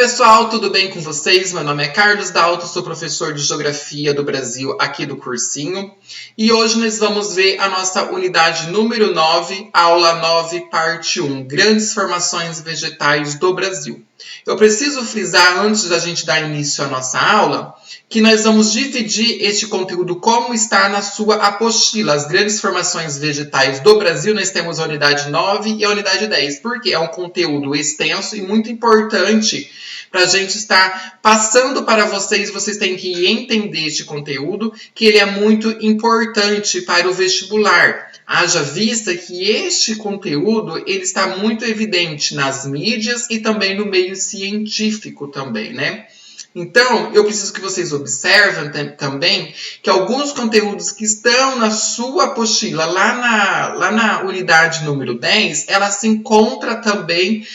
pessoal, tudo bem com vocês? Meu nome é Carlos Dalto, sou professor de Geografia do Brasil aqui do cursinho. E hoje nós vamos ver a nossa unidade número 9, aula 9, parte 1, Grandes Formações Vegetais do Brasil. Eu preciso frisar, antes da gente dar início à nossa aula, que nós vamos dividir este conteúdo como está na sua apostila. As Grandes Formações Vegetais do Brasil, nós temos a unidade 9 e a unidade 10, porque é um conteúdo extenso e muito importante para a gente estar passando para vocês. Vocês têm que entender este conteúdo, que ele é muito importante para o vestibular. Haja vista que este conteúdo ele está muito evidente nas mídias e também no meio científico também, né? Então, eu preciso que vocês observem também que alguns conteúdos que estão na sua apostila, lá na unidade número 10, ela se encontra também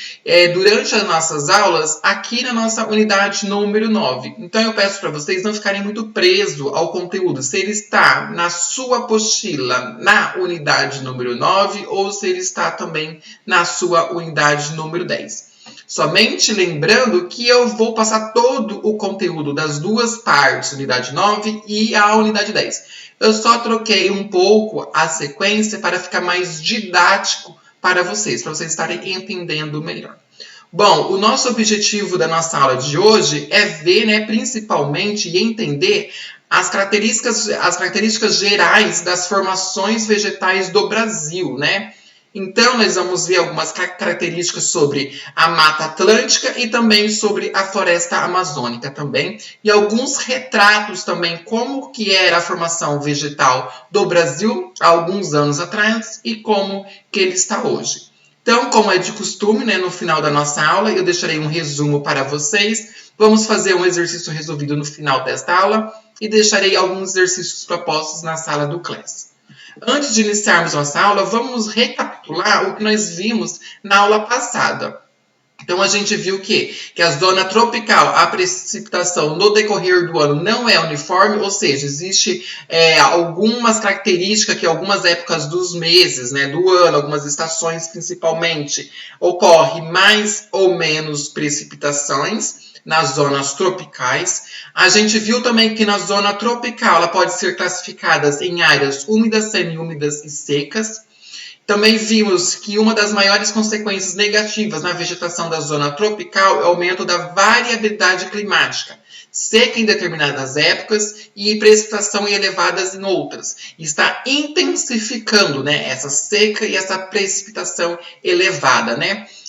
durante as nossas aulas aqui na nossa unidade número 9. Então, eu peço para vocês não ficarem muito presos ao conteúdo, se ele está na sua apostila na unidade número 9 ou se ele está também na sua unidade número 10. Somente lembrando que eu vou passar todo o conteúdo das duas partes, unidade 9 e a unidade 10. Eu só troquei um pouco a sequência para ficar mais didático para vocês estarem entendendo melhor. Bom, o nosso objetivo da nossa aula de hoje é ver, principalmente, e entender as características gerais das formações vegetais do Brasil, né? Então, nós vamos ver algumas características sobre a Mata Atlântica e também sobre a Floresta Amazônica também. E alguns retratos também, como que era a formação vegetal do Brasil há alguns anos atrás e como que ele está hoje. Então, como é de costume, no final da nossa aula, eu deixarei um resumo para vocês. Vamos fazer um exercício resolvido no final desta aula e deixarei alguns exercícios propostos na sala do Class. Antes de iniciarmos nossa aula, vamos recapitular o que nós vimos na aula passada. Então, a gente viu que a zona tropical, a precipitação no decorrer do ano não é uniforme, ou seja, existe algumas características que algumas épocas dos meses, do ano, algumas estações principalmente, ocorre mais ou menos precipitações nas zonas tropicais. A gente viu também que na zona tropical ela pode ser classificada em áreas úmidas, semiúmidas e secas. Também vimos que uma das maiores consequências negativas na vegetação da zona tropical é o aumento da variabilidade climática. Seca em determinadas épocas e precipitação elevadas em outras. Está intensificando, essa seca e essa precipitação elevada,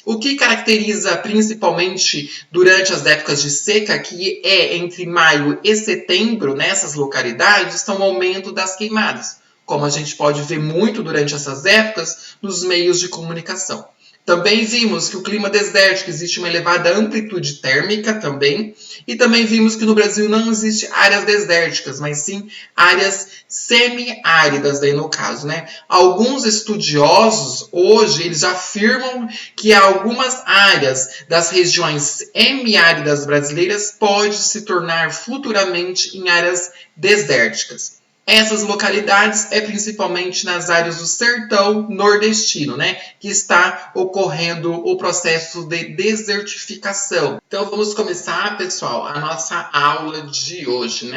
O que caracteriza principalmente durante as épocas de seca, que é entre maio e setembro, nessas localidades, estão o aumento das queimadas, como a gente pode ver muito durante essas épocas nos meios de comunicação. Também vimos que o clima desértico existe uma elevada amplitude térmica também, e também vimos que no Brasil não existe áreas desérticas, mas sim áreas semiáridas, daí no caso, Alguns estudiosos hoje eles afirmam que algumas áreas das regiões semiáridas brasileiras podem se tornar futuramente em áreas desérticas. Essas localidades é principalmente nas áreas do sertão nordestino, que está ocorrendo o processo de desertificação. Então, vamos começar, pessoal, a nossa aula de hoje,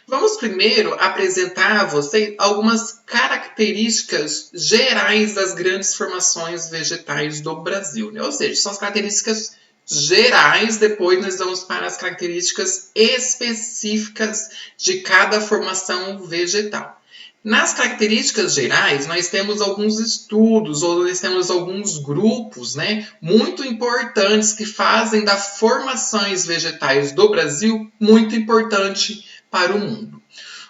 Vamos primeiro apresentar a vocês algumas características gerais das grandes formações vegetais do Brasil, Ou seja, são as características gerais, depois nós vamos para as características específicas de cada formação vegetal. Nas características gerais, nós temos alguns estudos, ou nós temos alguns grupos, muito importantes que fazem das formações vegetais do Brasil muito importante para o mundo.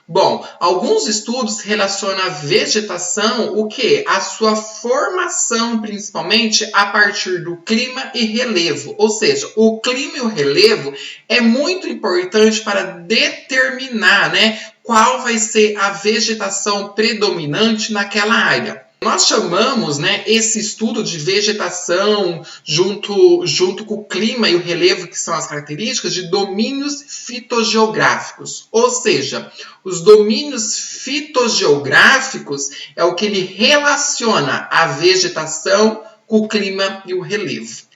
Bom, alguns estudos relacionam a vegetação, a sua formação principalmente a partir do clima e relevo. Ou seja, o clima e o relevo é muito importante para determinar, qual vai ser a vegetação predominante naquela área. Nós chamamos, esse estudo de vegetação junto com o clima e o relevo, que são as características, de domínios fitogeográficos. Ou seja, os domínios fitogeográficos é o que ele relaciona a vegetação com o clima e o relevo.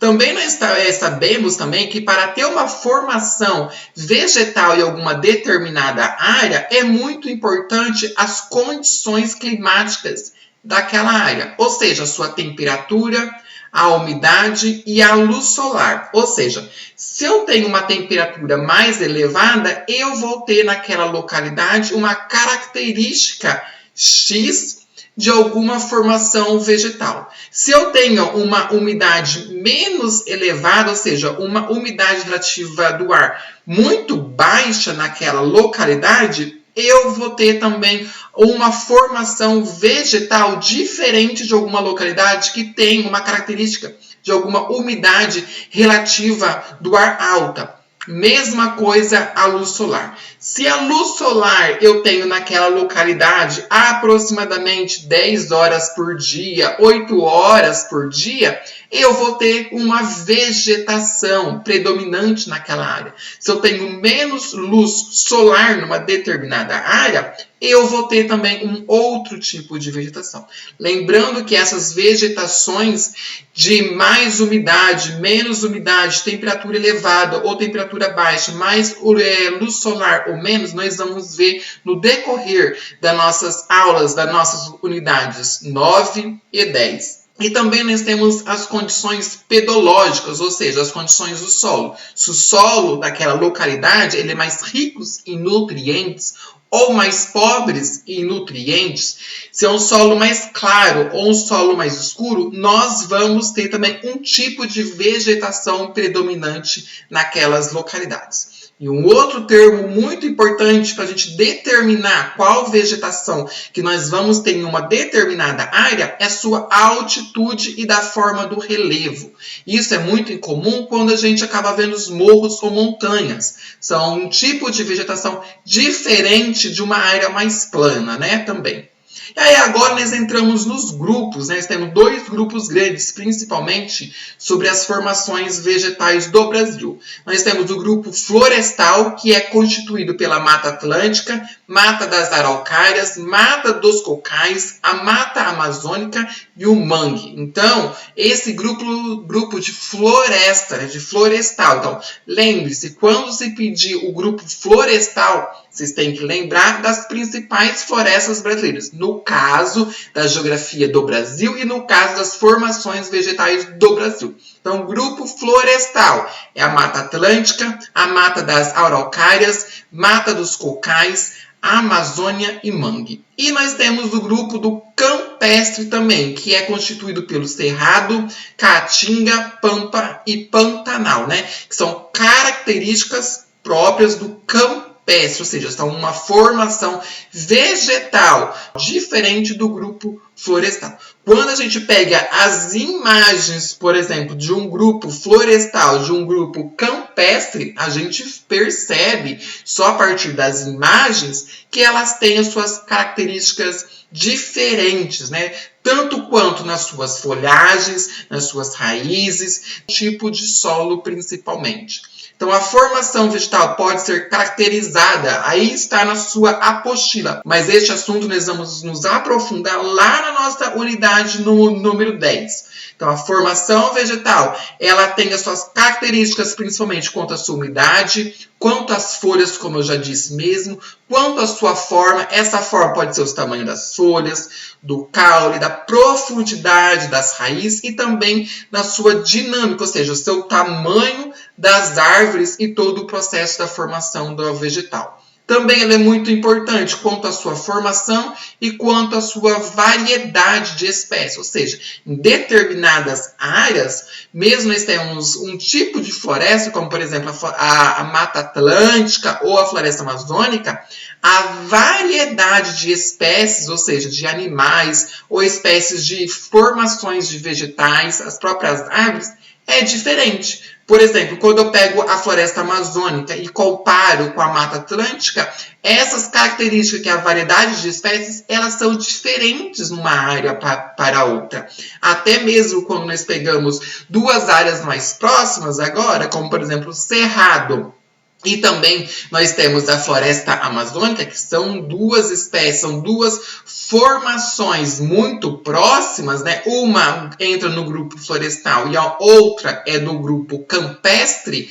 Também nós sabemos também que para ter uma formação vegetal em alguma determinada área, é muito importante as condições climáticas daquela área, ou seja, a sua temperatura, a umidade e a luz solar. Ou seja, se eu tenho uma temperatura mais elevada, eu vou ter naquela localidade uma característica X de alguma formação vegetal. Se eu tenho uma umidade menos elevada, ou seja, uma umidade relativa do ar muito baixa naquela localidade, eu vou ter também uma formação vegetal diferente de alguma localidade que tem uma característica de alguma umidade relativa do ar alta. Mesma coisa a luz solar. Se a luz solar eu tenho naquela localidade aproximadamente 10 horas por dia, 8 horas por dia, eu vou ter uma vegetação predominante naquela área. Se eu tenho menos luz solar numa determinada área, eu vou ter também um outro tipo de vegetação. Lembrando que essas vegetações de mais umidade, menos umidade, temperatura elevada ou temperatura baixa, mais luz solar ou menos, nós vamos ver no decorrer das nossas aulas, das nossas unidades 9 e 10. E também nós temos as condições pedológicas, ou seja, as condições do solo. Se o solo daquela localidade ele é mais rico em nutrientes ou mais pobres em nutrientes, se é um solo mais claro ou um solo mais escuro, nós vamos ter também um tipo de vegetação predominante naquelas localidades. E um outro termo muito importante para a gente determinar qual vegetação que nós vamos ter em uma determinada área é sua altitude e da forma do relevo. Isso é muito incomum quando a gente acaba vendo os morros ou montanhas. São um tipo de vegetação diferente de uma área mais plana, né, também. E aí agora nós entramos nos grupos, né? Nós temos 2 grupos grandes, principalmente sobre as formações vegetais do Brasil. Nós temos o grupo florestal, que é constituído pela Mata Atlântica, Mata das Araucárias, Mata dos Cocais, a Mata Amazônica e o mangue. Então, esse grupo de floresta, de florestal. Então, lembre-se, quando se pedir o grupo florestal, vocês têm que lembrar das principais florestas brasileiras, no caso da geografia do Brasil e no caso das formações vegetais do Brasil. Então, o grupo florestal é a Mata Atlântica, a Mata das Araucárias, Mata dos Cocais, a Amazônia e mangue. E nós temos o grupo do campestre também, que é constituído pelo Cerrado, Caatinga, Pampa e Pantanal, né? Que são características próprias do campestre, ou seja, são uma formação vegetal diferente do grupo florestal. Quando a gente pega as imagens, por exemplo, de um grupo florestal, de um grupo campestre, a gente percebe só a partir das imagens que elas têm as suas características diferentes, né? Tanto quanto nas suas folhagens, nas suas raízes, tipo de solo principalmente. Então, a formação vegetal pode ser caracterizada, aí está na sua apostila. Mas este assunto nós vamos nos aprofundar lá na nossa unidade no número 10. Então, a formação vegetal, ela tem as suas características, principalmente quanto à sua umidade, quanto às folhas, como eu já disse mesmo, quanto à sua forma. Essa forma pode ser o tamanho das folhas, do caule, da profundidade das raízes e também na sua dinâmica, ou seja, o seu tamanho das árvores e todo o processo da formação do vegetal. Também ela é muito importante quanto à sua formação e quanto à sua variedade de espécies. Ou seja, em determinadas áreas, mesmo nós temos um tipo de floresta, como por exemplo a Mata Atlântica ou a Floresta Amazônica, a variedade de espécies, ou seja, de animais ou espécies de formações de vegetais, as próprias árvores, é diferente. Por exemplo, quando eu pego a floresta amazônica e comparo com a Mata Atlântica, essas características, que é a variedade de espécies, elas são diferentes numa área para outra. Até mesmo quando nós pegamos 2 áreas mais próximas agora, como por exemplo o Cerrado E também nós temos a floresta amazônica, que são duas espécies, são duas formações muito próximas, né? Uma entra no grupo florestal e a outra é do grupo campestre.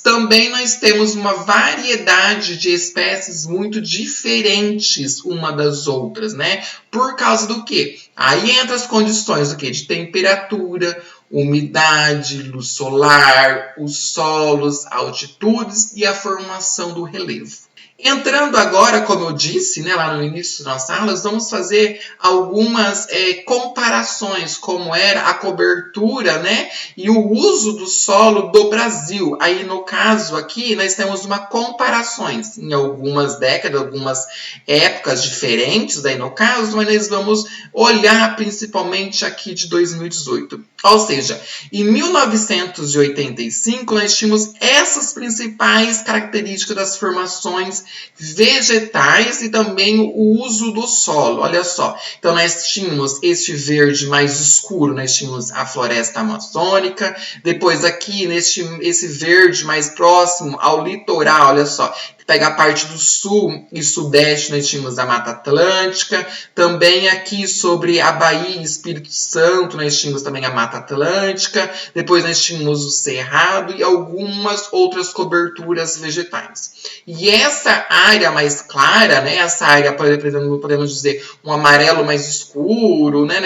Também nós temos uma variedade de espécies muito diferentes uma das outras, né? Por causa do quê? Aí entra as condições do quê? De temperatura, umidade, luz solar, os solos, altitudes e a formação do relevo. Entrando agora, como eu disse, né, lá no início das nossas aulas, vamos fazer algumas comparações, como era a cobertura, né, e o uso do solo do Brasil. Aí, no caso aqui, nós temos uma comparações em algumas décadas, algumas épocas diferentes, daí no caso, mas nós vamos olhar principalmente aqui de 2018. Ou seja, em 1985, nós tínhamos essas principais características das formações vegetais e também o uso do solo. Olha só, então nós tínhamos este verde mais escuro, nós tínhamos a floresta amazônica, depois aqui esse verde mais próximo ao litoral, olha só, pega a parte do sul e sudeste, nós tínhamos a Mata Atlântica. Também aqui sobre a Bahia e Espírito Santo, nós tínhamos também a Mata Atlântica. Depois nós tínhamos o Cerrado e algumas outras coberturas vegetais. E essa área mais clara, né, essa área, podemos dizer, um amarelo mais escuro, né,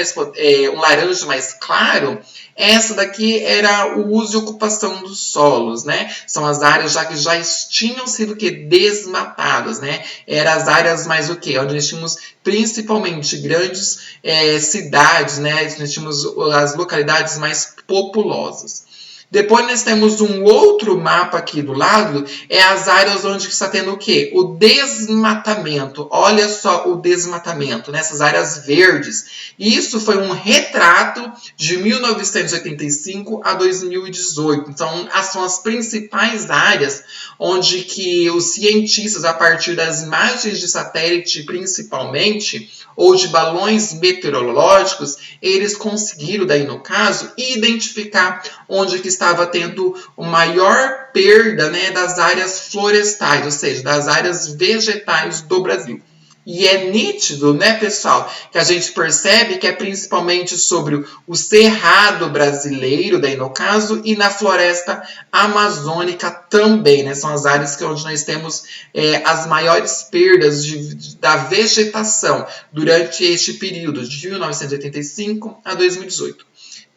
um laranja mais claro, essa daqui era o uso e ocupação dos solos, né? São as áreas que já tinham sido desmatadas, né? Eram as áreas mais onde nós tínhamos principalmente grandes cidades, né? Nós tínhamos as localidades mais populosas. Depois nós temos um outro mapa aqui do lado, as áreas onde está tendo o quê? O desmatamento. Olha só o desmatamento, nessas áreas verdes. Isso foi um retrato de 1985 a 2018. Então, são as principais áreas onde que os cientistas, a partir das imagens de satélite principalmente, ou de balões meteorológicos, eles conseguiram, daí no caso, identificar onde que estava tendo a maior perda, né, das áreas florestais, ou seja, das áreas vegetais do Brasil. E é nítido, né, pessoal, que a gente percebe que é principalmente sobre o cerrado brasileiro, daí no caso, e na floresta amazônica também, né? São as áreas onde nós temos as maiores perdas da vegetação durante este período, de 1985 a 2018.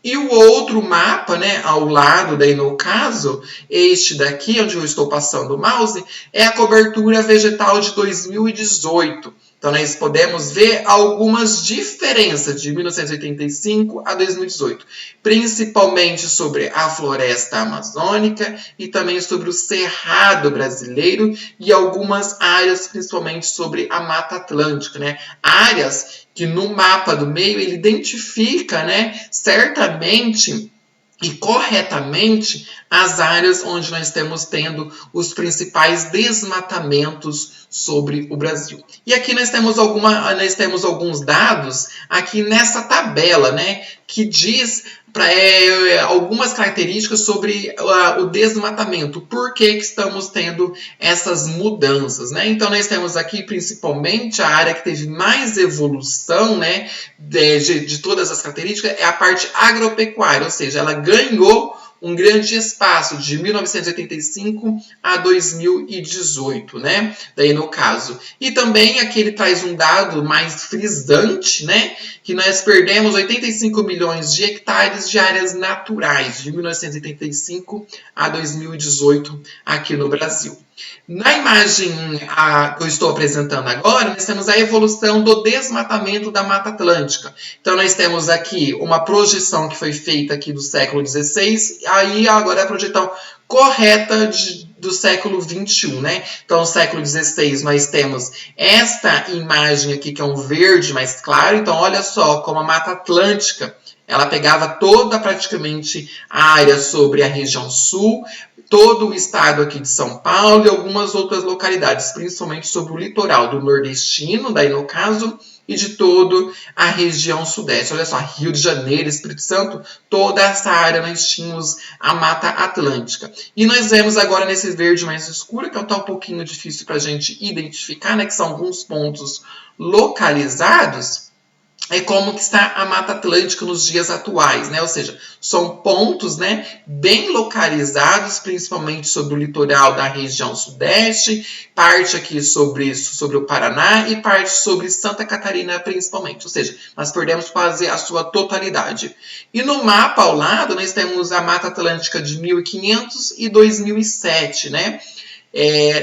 E o outro mapa, né, ao lado, daí no caso, este daqui, onde eu estou passando o mouse, é a cobertura vegetal de 2018. Então, nós podemos ver algumas diferenças de 1985 a 2018, principalmente sobre a floresta amazônica e também sobre o cerrado brasileiro e algumas áreas, principalmente sobre a Mata Atlântica, né? Áreas que no mapa do meio ele identifica, né, certamente e corretamente as áreas onde nós estamos tendo os principais desmatamentos sobre o Brasil. E aqui nós temos alguns dados aqui nessa tabela, né, que diz algumas características sobre o desmatamento. Por que estamos tendo essas mudanças, né? Então, nós temos aqui principalmente a área que teve mais evolução, né, de todas as características, é a parte agropecuária, ou seja, ela ganhou um grande espaço de 1985 a 2018, né? Daí no caso. E também aqui ele traz um dado mais frisante, né? Que nós perdemos 85 milhões de hectares de áreas naturais de 1985 a 2018 aqui no Brasil. Na imagem que eu estou apresentando agora, nós temos a evolução do desmatamento da Mata Atlântica. Então, nós temos aqui uma projeção que foi feita aqui do século XVI, aí agora é a projeção correta do século XXI, né? Então, no século XVI, nós temos esta imagem aqui, que é um verde mais claro. Então, olha só como a Mata Atlântica, ela pegava toda praticamente a área sobre a região sul, todo o estado aqui de São Paulo e algumas outras localidades, principalmente sobre o litoral do nordestino, daí no caso, e de toda a região sudeste. Olha só, Rio de Janeiro, Espírito Santo, toda essa área nós tínhamos a Mata Atlântica. E nós vemos agora nesse verde mais escuro, que está um pouquinho difícil para a gente identificar, né, que são alguns pontos localizados, é como que está a Mata Atlântica nos dias atuais, né? Ou seja, são pontos, né, bem localizados, principalmente sobre o litoral da região sudeste, parte aqui sobre o Paraná e parte sobre Santa Catarina principalmente. Ou seja, nós perdemos quase a sua totalidade. E no mapa ao lado, nós temos a Mata Atlântica de 1500 e 2007, né?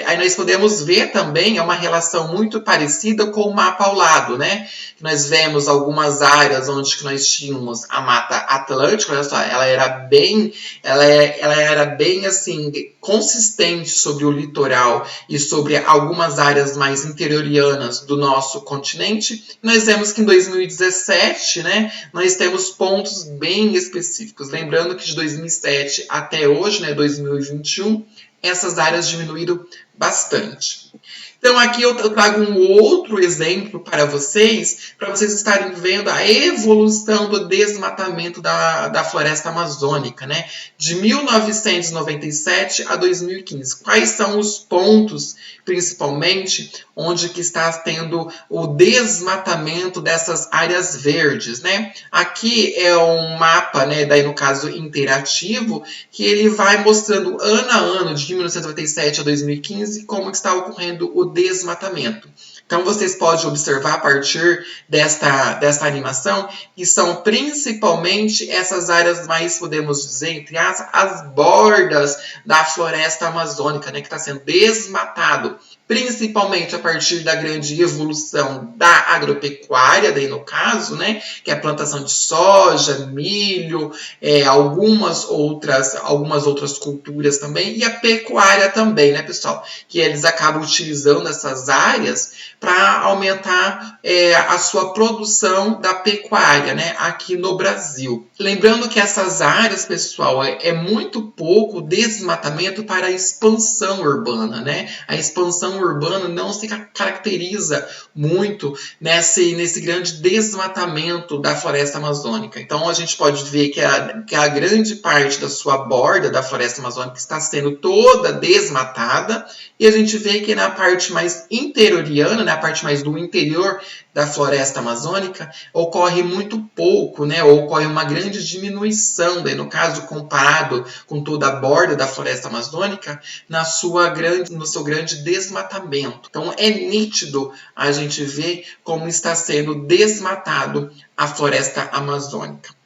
Aí nós podemos ver também, é uma relação muito parecida com o mapa ao lado, né? Nós vemos algumas áreas onde que nós tínhamos a Mata Atlântica, olha só, ela era bem assim, consistente sobre o litoral e sobre algumas áreas mais interiorianas do nosso continente. Nós vemos que em 2017, né, nós temos pontos bem específicos. Lembrando que de 2007 até hoje, né, 2021, essas áreas diminuíram bastante. Então, aqui eu trago um outro exemplo para vocês estarem vendo a evolução do desmatamento da floresta amazônica, né? De 1997 a 2015. Quais são os pontos, principalmente, onde que está tendo o desmatamento dessas áreas verdes, né? Aqui é um mapa, né, daí no caso interativo, que ele vai mostrando ano a ano, de 1997 a 2015, como está ocorrendo o desmatamento. Então, vocês podem observar a partir desta animação que são principalmente essas áreas mais, podemos dizer, entre as bordas da floresta amazônica, né, que está sendo desmatado, principalmente a partir da grande evolução da agropecuária, daí no caso, né, que é a plantação de soja, milho, algumas outras culturas também, e a pecuária também, né, pessoal, que eles acabam utilizando essas áreas para aumentar a sua produção da pecuária, né, aqui no Brasil. Lembrando que essas áreas, pessoal, é muito pouco desmatamento para a expansão urbana, né? A expansão urbana não se caracteriza muito nesse grande desmatamento da floresta amazônica. Então, a gente pode ver que a grande parte da sua borda da floresta amazônica está sendo toda desmatada, e a gente vê que na parte mais interioriana, na parte mais do interior da floresta amazônica, ocorre muito pouco, né? Ou ocorre uma grande diminuição, daí, no caso, comparado com toda a borda da floresta amazônica, no seu grande desmatamento. Então, é nítido a gente ver como está sendo desmatado a floresta amazônica.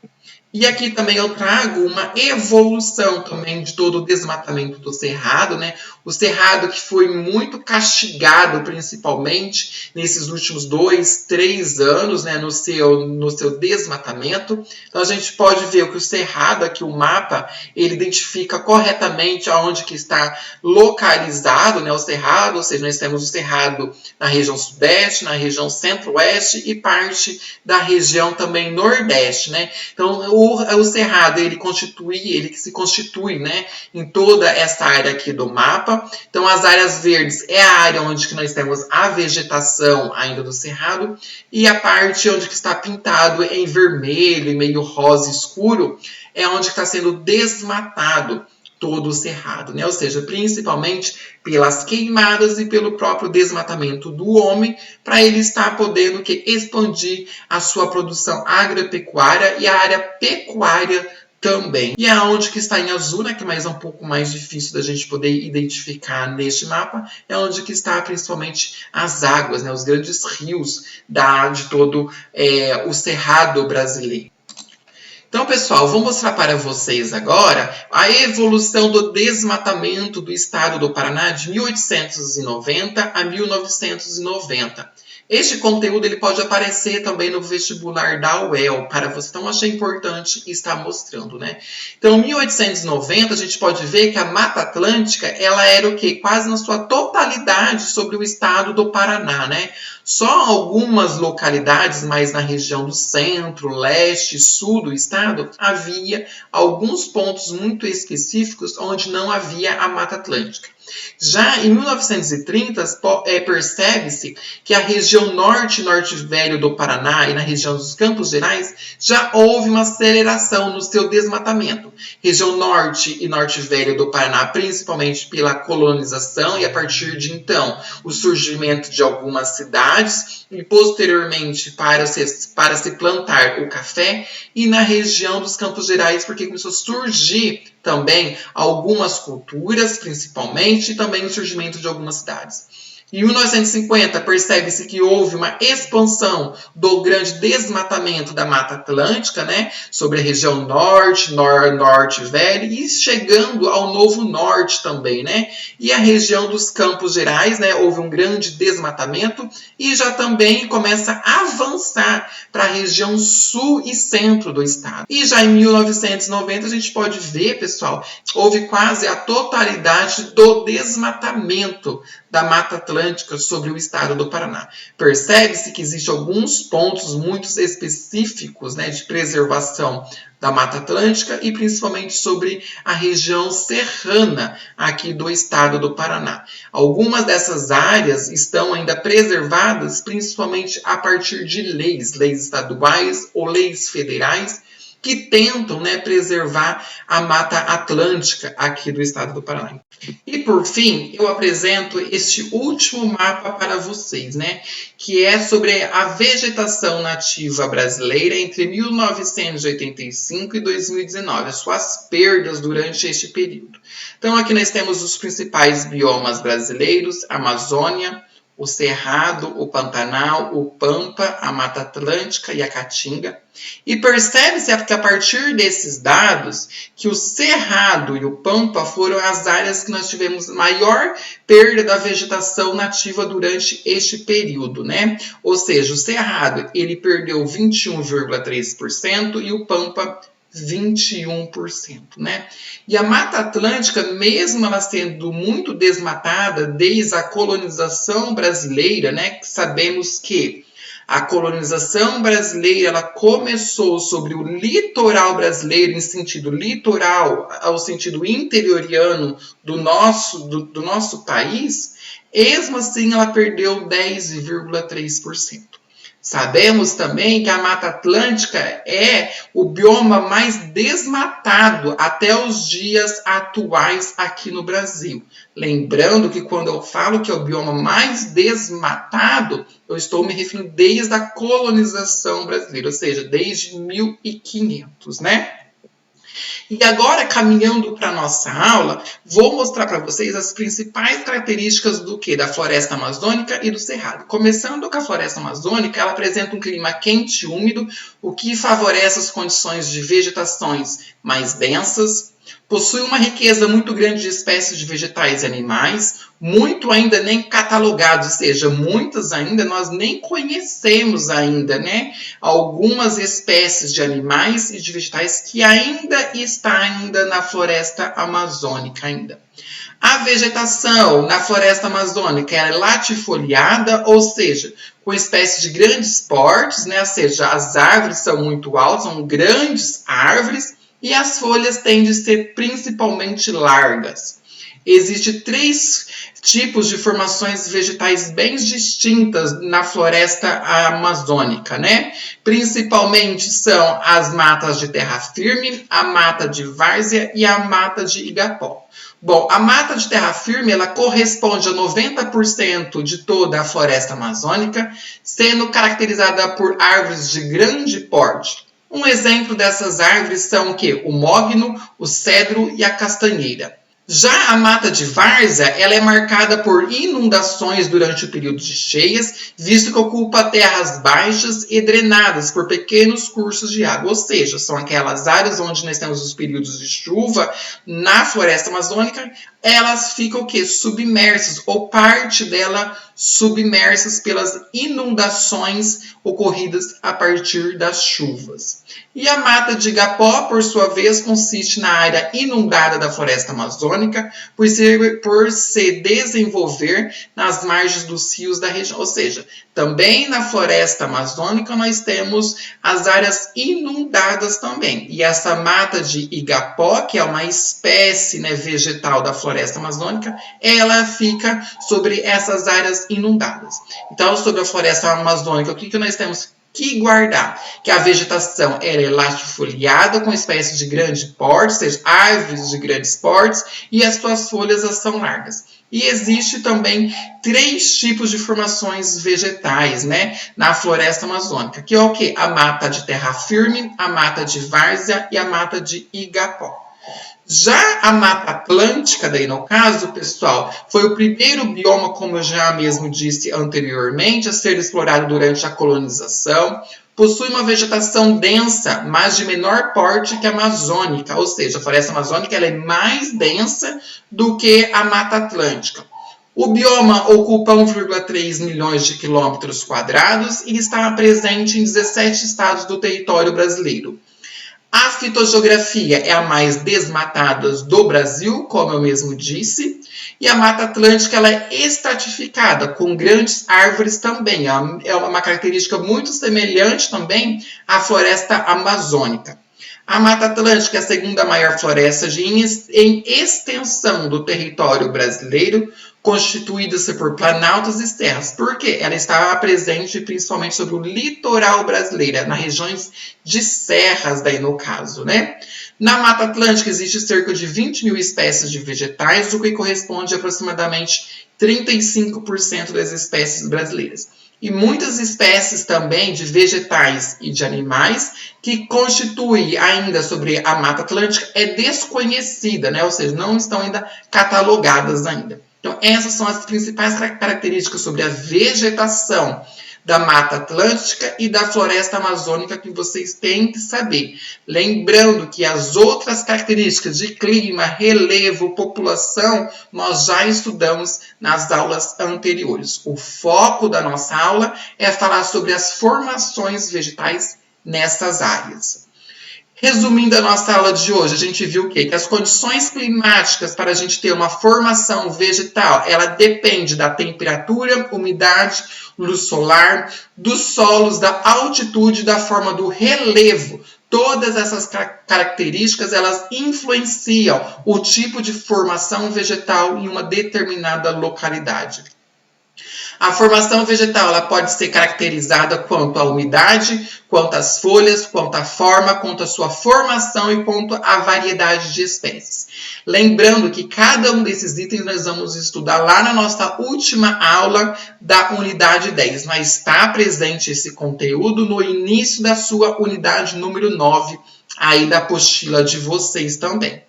E aqui também eu trago uma evolução também de todo o desmatamento do cerrado, né? O cerrado que foi muito castigado, principalmente nesses últimos 2, 3 anos, né? No seu desmatamento. Então a gente pode ver que o cerrado, aqui o mapa, ele identifica corretamente aonde que está localizado, né, o cerrado, ou seja, nós temos o cerrado na região sudeste, na região centro-oeste e parte da região também nordeste, né? Então, o cerrado, ele se constitui, né, em toda essa área aqui do mapa. Então, as áreas verdes é a área onde que nós temos a vegetação ainda do cerrado, e a parte onde que está pintado em vermelho e meio rosa escuro é onde está sendo desmatado todo o cerrado, né? Ou seja, principalmente pelas queimadas e pelo próprio desmatamento do homem, para ele estar podendo expandir a sua produção agropecuária e a área pecuária também. E aonde que está em azul, né, que é um pouco mais difícil da gente poder identificar neste mapa, é onde que está principalmente as águas, né, os grandes rios de todo o cerrado brasileiro. Então, pessoal, vou mostrar para vocês agora a evolução do desmatamento do estado do Paraná de 1890 a 1990. Este conteúdo ele pode aparecer também no vestibular da UEL para você, então achei importante estar mostrando, né? Então, em 1890, a gente pode ver que a Mata Atlântica, ela era o quê? Quase na sua totalidade sobre o estado do Paraná, né? Só algumas localidades, mais na região do centro, leste, sul do estado, havia alguns pontos muito específicos onde não havia a Mata Atlântica. Já em 1930, percebe-se que a região norte e norte velho do Paraná e na região dos Campos Gerais já houve uma aceleração no seu desmatamento. Região norte e norte velho do Paraná, principalmente pela colonização e a partir de então o surgimento de algumas cidades e posteriormente para se plantar o café, e na região dos Campos Gerais porque começou a surgir também algumas culturas, principalmente, e também o surgimento de algumas cidades. Em 1950, percebe-se que houve uma expansão do grande desmatamento da Mata Atlântica, né, sobre a região norte, norte velho, e chegando ao Novo Norte também, né, e a região dos Campos Gerais, né, houve um grande desmatamento e já também começa a avançar para a região sul e centro do estado. E já em 1990 a gente pode ver, pessoal, houve quase a totalidade do desmatamento da Mata Atlântica sobre o estado do Paraná. Percebe-se que existem alguns pontos muito específicos, né, de preservação da Mata Atlântica e principalmente sobre a região serrana aqui do estado do Paraná. Algumas dessas áreas estão ainda preservadas principalmente a partir de leis estaduais ou leis federais que tentam, né, preservar a Mata Atlântica aqui do estado do Paraná. E por fim, eu apresento este último mapa para vocês, né, que é sobre a vegetação nativa brasileira entre 1985 e 2019, as suas perdas durante este período. Então aqui nós temos os principais biomas brasileiros: Amazônia, o Cerrado, o Pantanal, o Pampa, a Mata Atlântica e a Caatinga. E percebe-se que a partir desses dados, que o Cerrado e o Pampa foram as áreas que nós tivemos maior perda da vegetação nativa durante este período, né? Ou seja, o Cerrado ele perdeu 21,3% e o Pampa 21%, né? E a Mata Atlântica, mesmo ela sendo muito desmatada desde a colonização brasileira, né? Que sabemos que a colonização brasileira ela começou sobre o litoral brasileiro, em sentido litoral, ao sentido interioriano do nosso país, mesmo assim ela perdeu 10,3%. Sabemos também que a Mata Atlântica é o bioma mais desmatado até os dias atuais aqui no Brasil. Lembrando que quando eu falo que é o bioma mais desmatado, eu estou me referindo desde a colonização brasileira, ou seja, desde 1500, né? E agora, caminhando para a nossa aula, vou mostrar para vocês as principais características do quê? Da floresta amazônica e do cerrado. Começando com a floresta amazônica, ela apresenta um clima quente e úmido, o que favorece as condições de vegetações mais densas, possui uma riqueza muito grande de espécies de vegetais e animais, muito ainda nem catalogados, ou seja, muitas ainda nós nem conhecemos ainda, né? Algumas espécies de animais e de vegetais que ainda está ainda na floresta amazônica ainda. A vegetação na floresta amazônica é latifoliada, ou seja, com espécies de grandes portes, né? Ou seja, as árvores são muito altas, são grandes árvores, e as folhas tendem a ser principalmente largas. Existem 3 tipos de formações vegetais bem distintas na floresta amazônica, né? Principalmente são as matas de terra firme, a mata de várzea e a mata de igapó. Bom, a mata de terra firme ela corresponde a 90% de toda a floresta amazônica, sendo caracterizada por árvores de grande porte. Um exemplo dessas árvores são o quê? O mogno, o cedro e a castanheira. Já a mata de várzea, ela é marcada por inundações durante o período de cheias, visto que ocupa terras baixas e drenadas por pequenos cursos de água, ou seja, são aquelas áreas onde nós temos os períodos de chuva na floresta amazônica, elas ficam o quê? Submersas, ou parte dela submersas pelas inundações ocorridas a partir das chuvas. E a mata de igapó, por sua vez, consiste na área inundada da floresta amazônica, Amazônica por se desenvolver nas margens dos rios da região. Ou seja, também na floresta amazônica nós temos as áreas inundadas também. E essa mata de igapó, que é uma espécie, né, vegetal da floresta amazônica, ela fica sobre essas áreas inundadas. Então, sobre a floresta amazônica, o que nós temos que guardar? Que a vegetação era latifoliada, com espécies de grande porte, ou seja, árvores de grandes portes, e as suas folhas são largas. E existe também 3 tipos de formações vegetais, né, na floresta amazônica, que é o quê? A mata de terra firme, a mata de várzea e a mata de igapó. Já a Mata Atlântica, daí no caso, pessoal, foi o primeiro bioma, como eu já mesmo disse anteriormente, a ser explorado durante a colonização. Possui uma vegetação densa, mas de menor porte que a amazônica, ou seja, a floresta amazônica ela é mais densa do que a Mata Atlântica. O bioma ocupa 1,3 milhões de quilômetros quadrados e está presente em 17 estados do território brasileiro. A fitogeografia é a mais desmatada do Brasil, como eu mesmo disse, e a Mata Atlântica ela é estratificada, com grandes árvores também. É uma característica muito semelhante também à floresta amazônica. A Mata Atlântica é a segunda maior floresta em extensão do território brasileiro, constituída-se por planaltos e serras. Por quê? Ela está presente principalmente sobre o litoral brasileiro, nas regiões de serras, daí no caso, né? Na Mata Atlântica existe cerca de 20 mil espécies de vegetais, o que corresponde a aproximadamente 35% das espécies brasileiras. E muitas espécies também de vegetais e de animais que constituem ainda sobre a Mata Atlântica é desconhecida, né? Ou seja, não estão ainda catalogadas ainda. Então, essas são as principais características sobre a vegetação da Mata Atlântica e da floresta amazônica que vocês têm que saber. Lembrando que as outras características de clima, relevo, população, nós já estudamos nas aulas anteriores. O foco da nossa aula é falar sobre as formações vegetais nessas áreas. Resumindo a nossa aula de hoje, a gente viu o quê? Que as condições climáticas para a gente ter uma formação vegetal, ela depende da temperatura, umidade, luz solar, dos solos, da altitude, da forma do relevo. Todas essas características, elas influenciam o tipo de formação vegetal em uma determinada localidade. A formação vegetal ela pode ser caracterizada quanto à umidade, quanto às folhas, quanto à forma, quanto à sua formação e quanto à variedade de espécies. Lembrando que cada um desses itens nós vamos estudar lá na nossa última aula da unidade 10, mas está presente esse conteúdo no início da sua unidade número 9, aí da apostila de vocês também.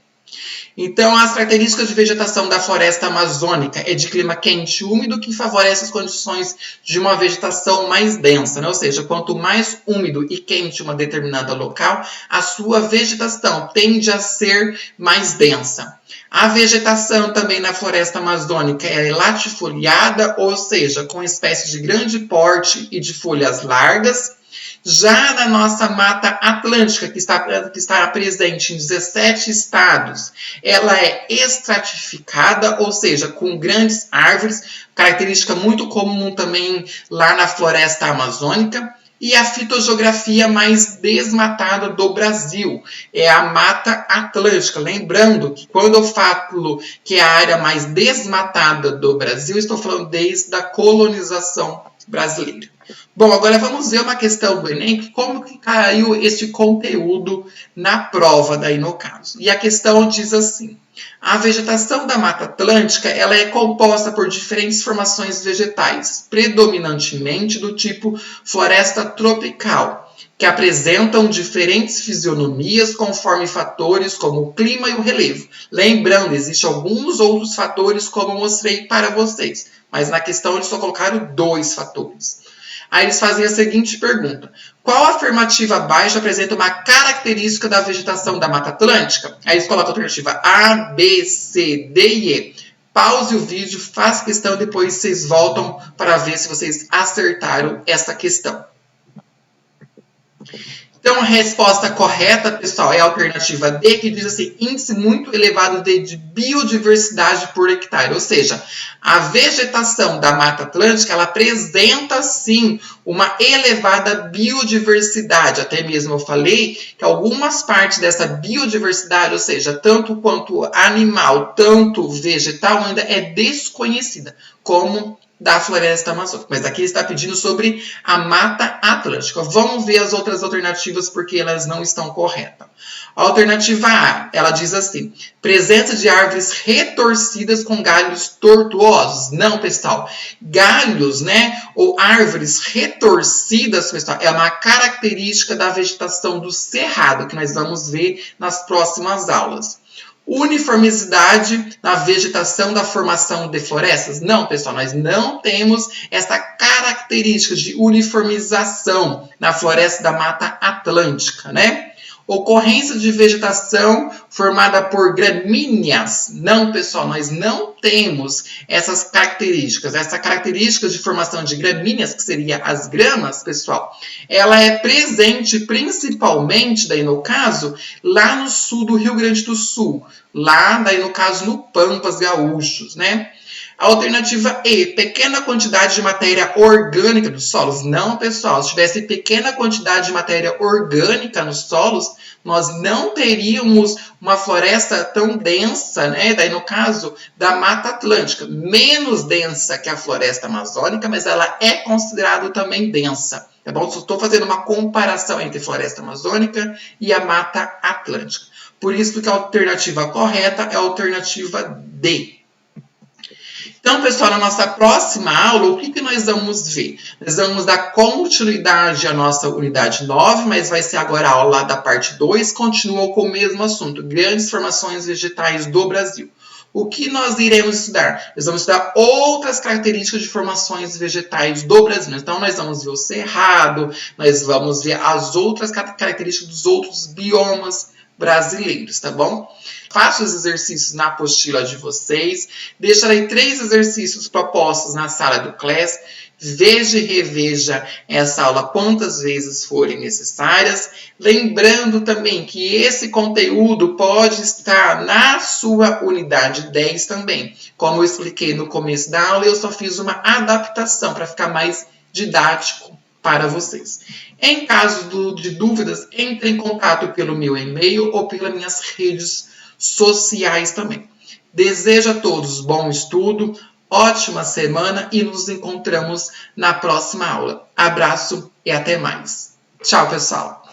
Então, as características de vegetação da floresta amazônica é de clima quente e úmido que favorece as condições de uma vegetação mais densa, né? Ou seja, quanto mais úmido e quente uma determinada local, a sua vegetação tende a ser mais densa. A vegetação também na floresta amazônica é latifoliada, ou seja, com espécies de grande porte e de folhas largas. Já na nossa Mata Atlântica, que está presente em 17 estados, ela é estratificada, ou seja, com grandes árvores, característica muito comum também lá na floresta amazônica. E a fitogeografia mais desmatada do Brasil é a Mata Atlântica. Lembrando que quando eu falo que é a área mais desmatada do Brasil, estou falando desde a colonização brasileira. Bom, agora vamos ver uma questão do Enem, como que caiu esse conteúdo na prova daí no caso. E a questão diz assim: a vegetação da Mata Atlântica ela é composta por diferentes formações vegetais, predominantemente do tipo floresta tropical, que apresentam diferentes fisionomias conforme fatores como o clima e o relevo. Lembrando, existem alguns outros fatores como eu mostrei para vocês, mas na questão eles só colocaram 2 fatores. Aí eles fazem a seguinte pergunta: qual afirmativa abaixo apresenta uma característica da vegetação da Mata Atlântica? Aí eles colocam a alternativa A, B, C, D e E. Pause o vídeo, faça a questão, depois vocês voltam para ver se vocês acertaram essa questão. Então, a resposta correta, pessoal, é a alternativa D, que diz assim, índice muito elevado de biodiversidade por hectare. Ou seja, a vegetação da Mata Atlântica, ela apresenta, sim, uma elevada biodiversidade. Até mesmo eu falei que algumas partes dessa biodiversidade, ou seja, tanto quanto animal, tanto vegetal, ainda é desconhecida, como da floresta amazônica. Mas aqui ele está pedindo sobre a Mata Atlântica. Vamos ver as outras alternativas porque elas não estão corretas. A alternativa A, ela diz assim, presença de árvores retorcidas com galhos tortuosos. Não, pessoal. Galhos, né, ou árvores retorcidas, pessoal, é uma característica da vegetação do cerrado, que nós vamos ver nas próximas aulas. Uniformidade na vegetação da formação de florestas? Não, pessoal, nós não temos essa característica de uniformização na floresta da Mata Atlântica, né? Ocorrência de vegetação formada por gramíneas? Não, pessoal, nós não temos essas características. Essa característica de formação de gramíneas, que seria as gramas, pessoal, ela é presente principalmente, daí no caso, lá no sul do Rio Grande do Sul. Lá, daí no caso, no Pampas Gaúchos, né? A alternativa E, pequena quantidade de matéria orgânica nos solos. Não, pessoal, se tivesse pequena quantidade de matéria orgânica nos solos, nós não teríamos uma floresta tão densa, né? Daí no caso da Mata Atlântica, menos densa que a floresta amazônica, mas ela é considerada também densa. Tá bom? Estou fazendo uma comparação entre a floresta amazônica e a Mata Atlântica. Por isso que a alternativa correta é a alternativa D. Então, pessoal, na nossa próxima aula, o que nós vamos ver? Nós vamos dar continuidade à nossa unidade 9, mas vai ser agora a aula da parte 2, continua com o mesmo assunto, grandes formações vegetais do Brasil. O que nós iremos estudar? Nós vamos estudar outras características de formações vegetais do Brasil. Então, nós vamos ver o cerrado, nós vamos ver as outras características dos outros biomas brasileiros, tá bom? Faça os exercícios na apostila de vocês, deixarei 3 exercícios propostos na sala do CLES, veja e reveja essa aula quantas vezes forem necessárias, lembrando também que esse conteúdo pode estar na sua unidade 10 também. Como eu expliquei no começo da aula, eu só fiz uma adaptação para ficar mais didático para vocês. Em caso de dúvidas, entre em contato pelo meu e-mail ou pelas minhas redes sociais também. Desejo a todos bom estudo, ótima semana e nos encontramos na próxima aula. Abraço e até mais. Tchau, pessoal!